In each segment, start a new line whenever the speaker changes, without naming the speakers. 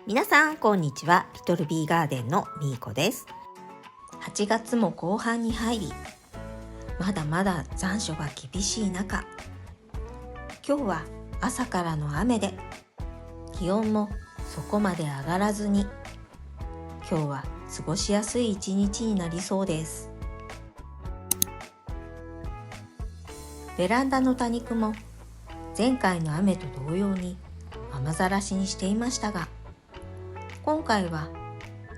皆さんこんにちは。リトルビーガーデンのみーこです。8月も後半に入り、まだまだ残暑が厳しい中、今日は朝からの雨で気温もそこまで上がらずに、今日は過ごしやすい一日になりそうです。ベランダの多肉も前回の雨と同様に雨ざらしにしていましたが、今回は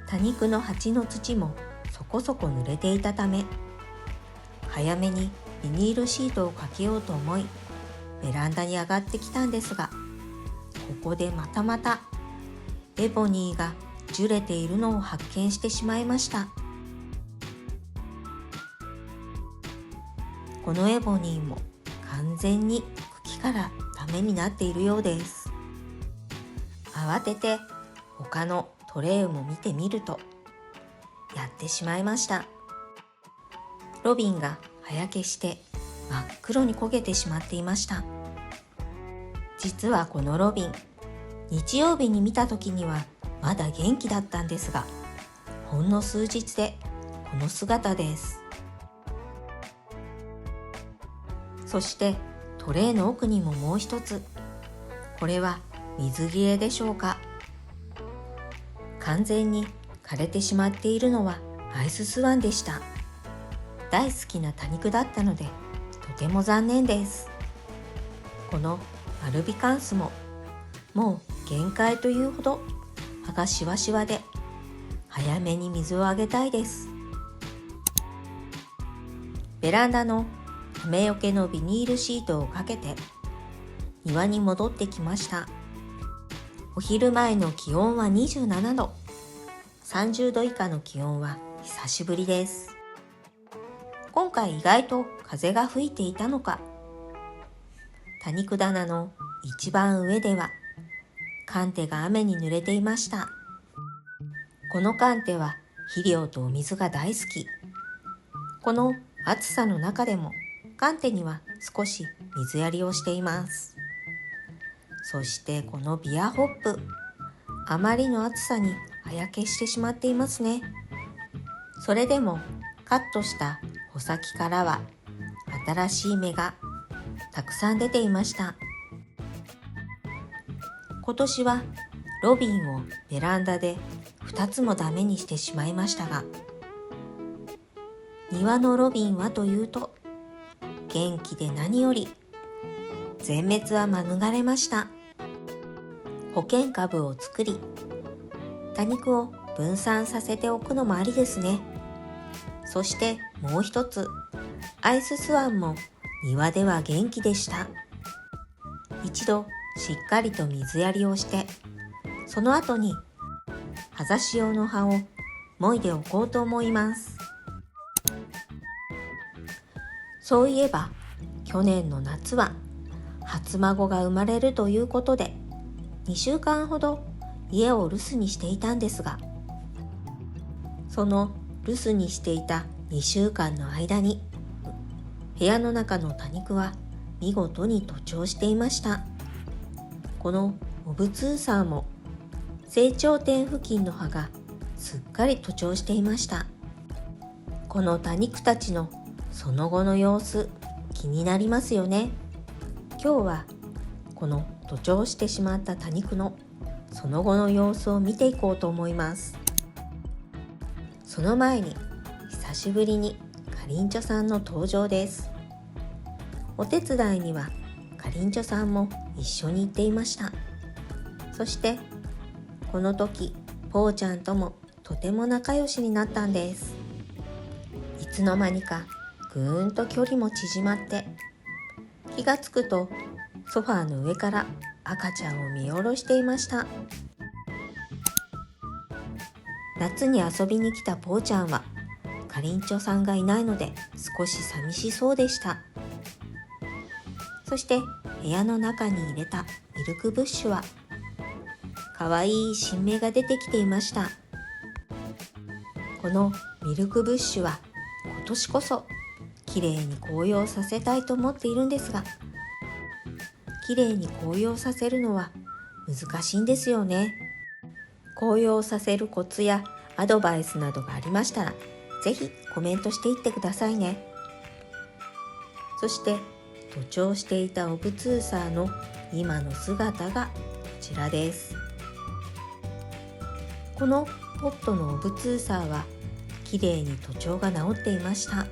多肉の鉢の土もそこそこ濡れていたため、早めにビニールシートをかけようと思いベランダに上がってきたんですが、ここでまたエボニーが樹れているのを発見してしまいました。このエボニーも完全に茎からダメになっているようです。慌てて他のトレイも見てみると、やってしまいました。ロビンが葉焼けして真っ黒に焦げてしまっていました。実はこのロビン、日曜日に見た時にはまだ元気だったんですが、ほんの数日でこの姿です。そしてトレイの奥にももう一つ、これは水切れでしょうか。完全に枯れてしまっているのはアイススワンでした。大好きな多肉だったのでとても残念です。このアルビカンスももう限界というほど葉がしわしわで、早めに水をあげたいです。ベランダの雨よけのビニールシートをかけて庭に戻ってきました。お昼前の気温は27度。30度以下の気温は久しぶりです。今回意外と風が吹いていたのか、多肉棚の一番上ではカンテが雨に濡れていました。このカンテは肥料とお水が大好き。この暑さの中でもカンテには少し水やりをしています。そしてこのビアホップ、あまりの暑さに葉焼けしてしまっていますね。それでもカットした穂先からは新しい芽がたくさん出ていました。今年はロビンをベランダで2つもダメにしてしまいましたが、庭のロビンはというと元気で何より、全滅は免れました。保険株を作り、多肉を分散させておくのもありですね。そしてもう一つ、アイススワンも庭では元気でした。一度しっかりと水やりをして、その後に葉ざし用の葉をもいでおこうと思います。そういえば去年の夏は初孫が生まれるということで2週間ほど家を留守にしていたんですが、その留守にしていた2週間の間に部屋の中の多肉は見事に徒長していました。このオブツーサーも成長点付近の葉がすっかり徒長していました。この多肉たちのその後の様子、気になりますよね。今日はこの徒長してしまった多肉のその後の様子を見ていこうと思います。その前に久しぶりにかりんちょさんの登場です。お手伝いにはかりんちょさんも一緒に行っていました。そしてこの時ぽーちゃんともとても仲良しになったんです。いつの間にかぐーんと距離も縮まって、気がつくとソファーの上から赤ちゃんを見下ろしていました。夏に遊びに来たぽーちゃんはかりんちょさんがいないので少し寂しそうでした。そして部屋の中に入れたミルクブッシュはかわいい新芽が出てきていました。このミルクブッシュは今年こそきれいに紅葉させたいと思っているんですが、きれいに紅葉させるのは難しいんですよね。紅葉させるコツやアドバイスなどがありましたら、ぜひコメントしていってくださいね。そして徒長していたオブツーサーの今の姿がこちらです。このポットのオブツーサーはきれいに徒長が治っていました。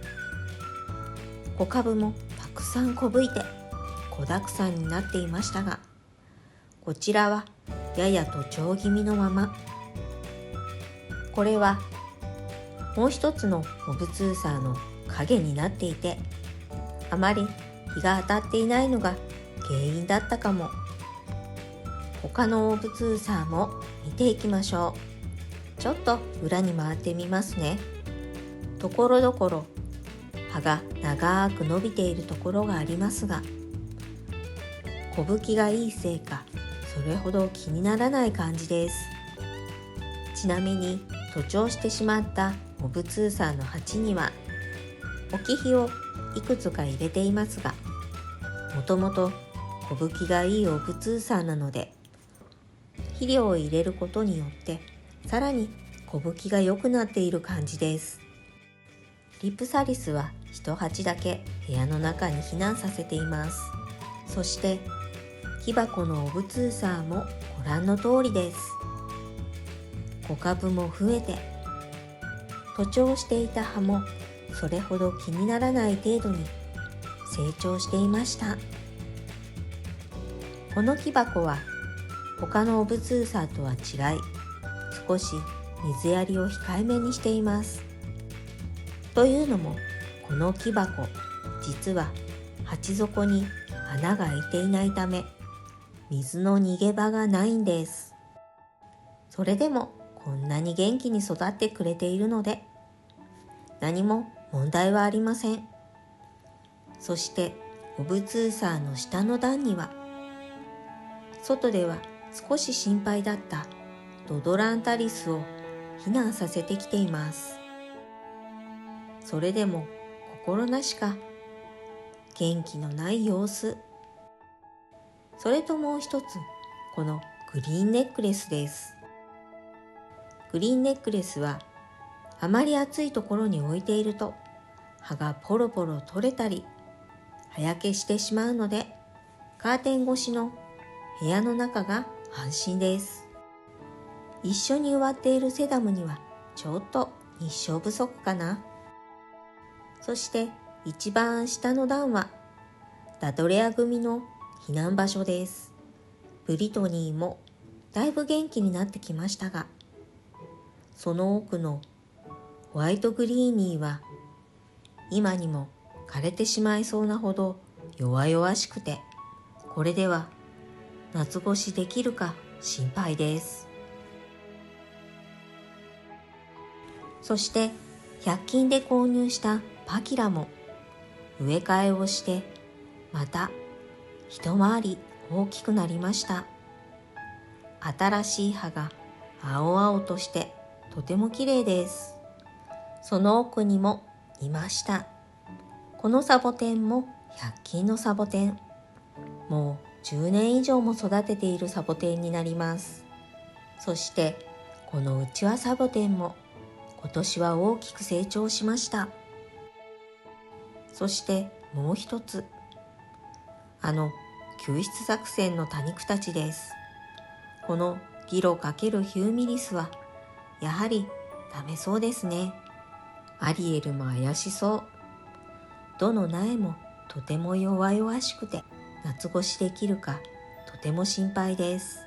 小株もたくさんこぶいて子だくさんになっていましたが、こちらはやや徒長気味のまま。これはもう一つのオブツーサーの影になっていて、あまり日が当たっていないのが原因だったかも。他のオブツーサーも見ていきましょう。ちょっと裏に回ってみますね。ところどころ葉が長く伸びているところがありますが、小吹きがいいせいかそれほど気にならない感じです。ちなみに徒長してしまったオブツーサーの鉢には置き肥をいくつか入れていますが、もともと小吹きがいいオブツーサーなので、肥料を入れることによってさらに小吹きが良くなっている感じです。リプサリスは一鉢だけ部屋の中に避難させています。そして木箱のオブツーサーもご覧の通りです。小株も増えて、徒長していた葉もそれほど気にならない程度に成長していました。この木箱は他のオブツーサーとは違い、少し水やりを控えめにしています。というのも、この木箱、実は鉢底に穴が開いていないため、水の逃げ場がないんです。それでもこんなに元気に育ってくれているので、何も問題はありません。そしてオブツーサーの下の段には、外では少し心配だったドドランタリスを避難させてきています。それでも心なしか元気のない様子。それともう一つ、このグリーンネックレスです。グリーンネックレスはあまり暑いところに置いていると葉がポロポロ取れたり葉焼けしてしまうので、カーテン越しの部屋の中が安心です。一緒に植わっているセダムにはちょっと日照不足かな。そして一番下の段はダドレア組の避難場所です。ブリトニーもだいぶ元気になってきましたが、その奥のホワイトグリーニーは今にも枯れてしまいそうなほど弱々しくて、これでは夏越しできるか心配です。そして100均で購入したパキラも植え替えをしてまた一回り大きくなりました。新しい葉が青々としてとても綺麗です。その奥にもいました。このサボテンも100均のサボテン。もう10年以上も育てているサボテンになります。そしてこのうちわサボテンも今年は大きく成長しました。そしてもう一つ、救出作戦の多肉たちです。このギロ×ヒューミリスはやはりダメそうですね。アリエルも怪しそう。どの苗もとても弱々しくて夏越しできるかとても心配です。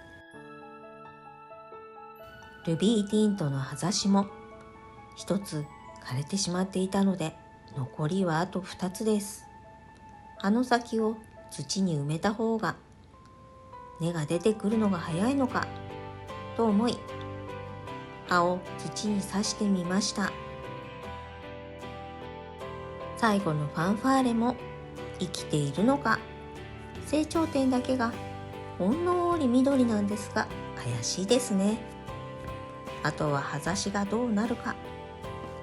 ルビーティントの葉ざしも一つ枯れてしまっていたので、残りはあと2つです。葉の先を土に埋めた方が根が出てくるのが早いのかと思い、葉を土に刺してみました。最後のファンファーレも生きているのか、成長点だけがほんのり緑なんですが怪しいですね。あとは葉ざしがどうなるか、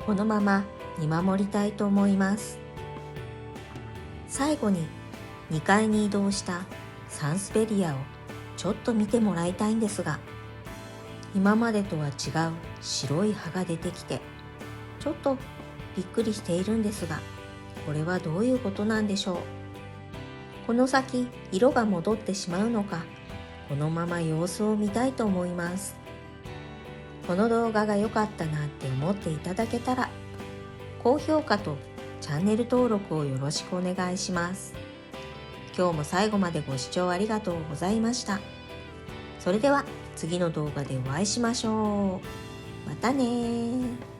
このまま見守りたいと思います。最後に2階に移動したサンスベリアをちょっと見てもらいたいんですが、今までとは違う白い葉が出てきて、ちょっとびっくりしているんですが、これはどういうことなんでしょう。この先色が戻ってしまうのか、このまま様子を見たいと思います。この動画が良かったなって思っていただけたら、高評価とチャンネル登録をよろしくお願いします。今日も最後までご視聴ありがとうございました。それでは次の動画でお会いしましょう。またね。